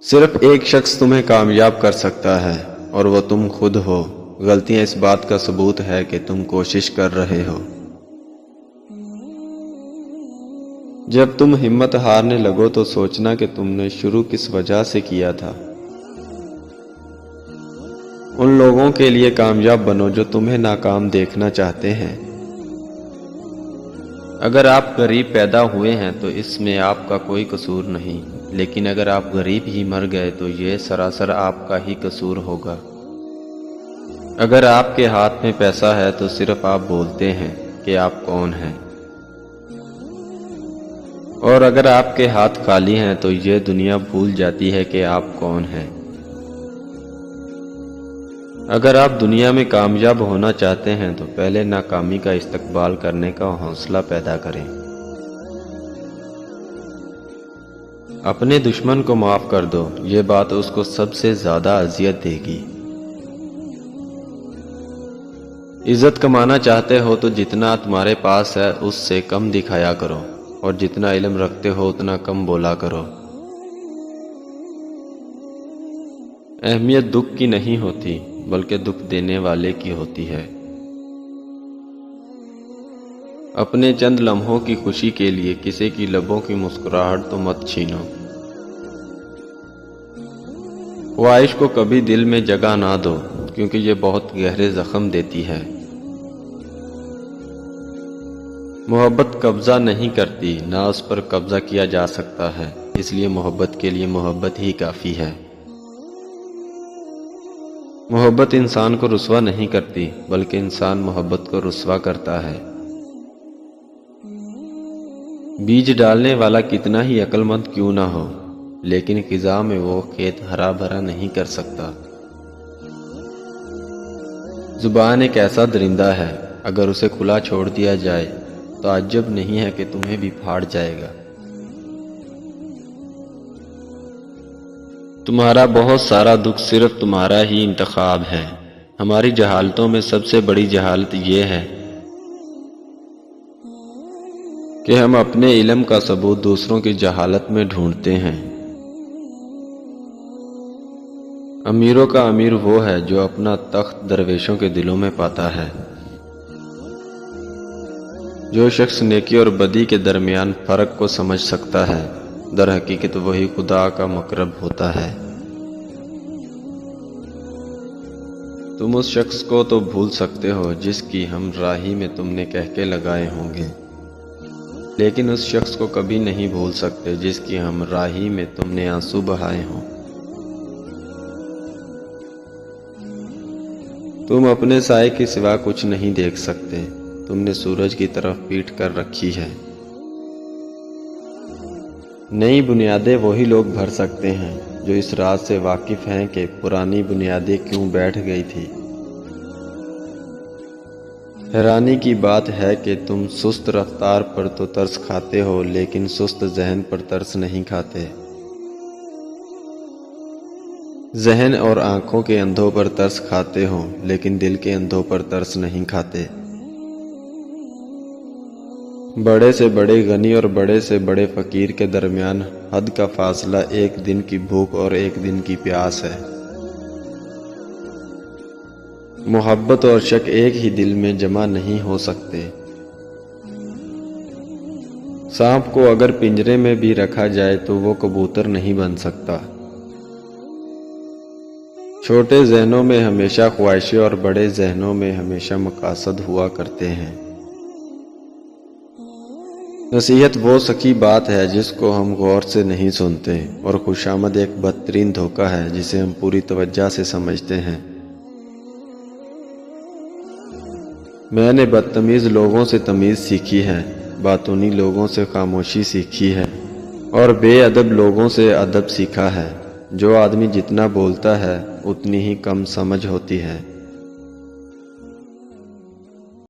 صرف ایک شخص تمہیں کامیاب کر سکتا ہے اور وہ تم خود ہو۔ غلطیاں اس بات کا ثبوت ہے کہ تم کوشش کر رہے ہو۔ جب تم ہمت ہارنے لگو تو سوچنا کہ تم نے شروع کس وجہ سے کیا تھا۔ ان لوگوں کے لیے کامیاب بنو جو تمہیں ناکام دیکھنا چاہتے ہیں۔ اگر آپ غریب پیدا ہوئے ہیں تو اس میں آپ کا کوئی قصور نہیں، لیکن اگر آپ غریب ہی مر گئے تو یہ سراسر آپ کا ہی قصور ہوگا۔ اگر آپ کے ہاتھ میں پیسہ ہے تو صرف آپ بولتے ہیں کہ آپ کون ہیں، اور اگر آپ کے ہاتھ خالی ہیں تو یہ دنیا بھول جاتی ہے کہ آپ کون ہیں۔ اگر آپ دنیا میں کامیاب ہونا چاہتے ہیں تو پہلے ناکامی کا استقبال کرنے کا حوصلہ پیدا کریں۔ اپنے دشمن کو معاف کر دو، یہ بات اس کو سب سے زیادہ اذیت دے گی۔ عزت کمانا چاہتے ہو تو جتنا تمہارے پاس ہے اس سے کم دکھایا کرو، اور جتنا علم رکھتے ہو اتنا کم بولا کرو۔ اہمیت دکھ کی نہیں ہوتی بلکہ دکھ دینے والے کی ہوتی ہے۔ اپنے چند لمحوں کی خوشی کے لیے کسی کی لبوں کی مسکراہٹ تو مت چھینو۔ خواہش کو کبھی دل میں جگہ نہ دو، کیونکہ یہ بہت گہرے زخم دیتی ہے۔ محبت قبضہ نہیں کرتی، نہ اس پر قبضہ کیا جا سکتا ہے، اس لیے محبت کے لیے محبت ہی کافی ہے۔ محبت انسان کو رسوا نہیں کرتی بلکہ انسان محبت کو رسوا کرتا ہے۔ بیج ڈالنے والا کتنا ہی عقل مند کیوں نہ ہو، لیکن خزاں میں وہ کھیت ہرا بھرا نہیں کر سکتا۔ زبان ایک ایسا درندہ ہے، اگر اسے کھلا چھوڑ دیا جائے تو عجب نہیں ہے کہ تمہیں بھی پھاڑ جائے گا۔ تمہارا بہت سارا دکھ صرف تمہارا ہی انتخاب ہے۔ ہماری جہالتوں میں سب سے بڑی جہالت یہ ہے کہ ہم اپنے علم کا ثبوت دوسروں کی جہالت میں ڈھونڈتے ہیں۔ امیروں کا امیر وہ ہے جو اپنا تخت درویشوں کے دلوں میں پاتا ہے۔ جو شخص نیکی اور بدی کے درمیان فرق کو سمجھ سکتا ہے، در حقیقت وہی خدا کا مقرب ہوتا ہے۔ تم اس شخص کو تو بھول سکتے ہو جس کی ہم راہی میں تم نے کہکے لگائے ہوں گے، لیکن اس شخص کو کبھی نہیں بھول سکتے جس کی ہم راہی میں تم نے آنسو بہائے ہوں۔ تم اپنے سائے کے سوا کچھ نہیں دیکھ سکتے، تم نے سورج کی طرف پیٹھ کر رکھی ہے۔ نئی بنیادیں وہی لوگ بھر سکتے ہیں جو اس راز سے واقف ہیں کہ پرانی بنیادیں کیوں بیٹھ گئی تھی۔ حیرانی کی بات ہے کہ تم سست رفتار پر تو ترس کھاتے ہو لیکن سست ذہن پر ترس نہیں کھاتے۔ ذہن اور آنکھوں کے اندھوں پر ترس کھاتے ہو لیکن دل کے اندھوں پر ترس نہیں کھاتے۔ بڑے سے بڑے غنی اور بڑے سے بڑے فقیر کے درمیان حد کا فاصلہ ایک دن کی بھوک اور ایک دن کی پیاس ہے۔ محبت اور شک ایک ہی دل میں جمع نہیں ہو سکتے۔ سانپ کو اگر پنجرے میں بھی رکھا جائے تو وہ کبوتر نہیں بن سکتا۔ چھوٹے ذہنوں میں ہمیشہ خواہشیں اور بڑے ذہنوں میں ہمیشہ مقاصد ہوا کرتے ہیں۔ نصیحت وہ سچی بات ہے جس کو ہم غور سے نہیں سنتے، اور خوشامد ایک بدترین دھوکہ ہے جسے ہم پوری توجہ سے سمجھتے ہیں۔ میں نے بدتمیز لوگوں سے تمیز سیکھی ہے، باطنی لوگوں سے خاموشی سیکھی ہے، اور بے ادب لوگوں سے ادب سیکھا ہے۔ جو آدمی جتنا بولتا ہے اتنی ہی کم سمجھ ہوتی ہے۔